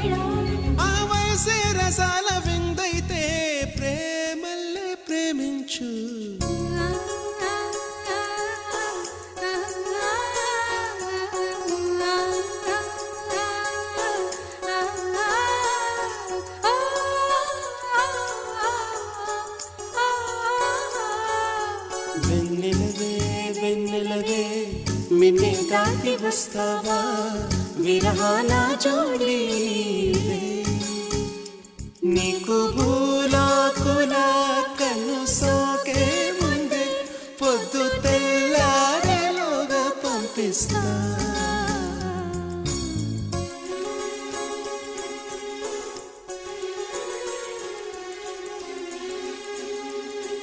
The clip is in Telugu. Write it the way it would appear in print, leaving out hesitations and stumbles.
వేళ ఆ వయసే రసాల విందైతే ప్రేమల్లే ప్రేమించు వెన్నెలవే వెన్నెలవే మిన్నే దాటి వస్తావా విరహాల జోడీ నీకు భూలాకులా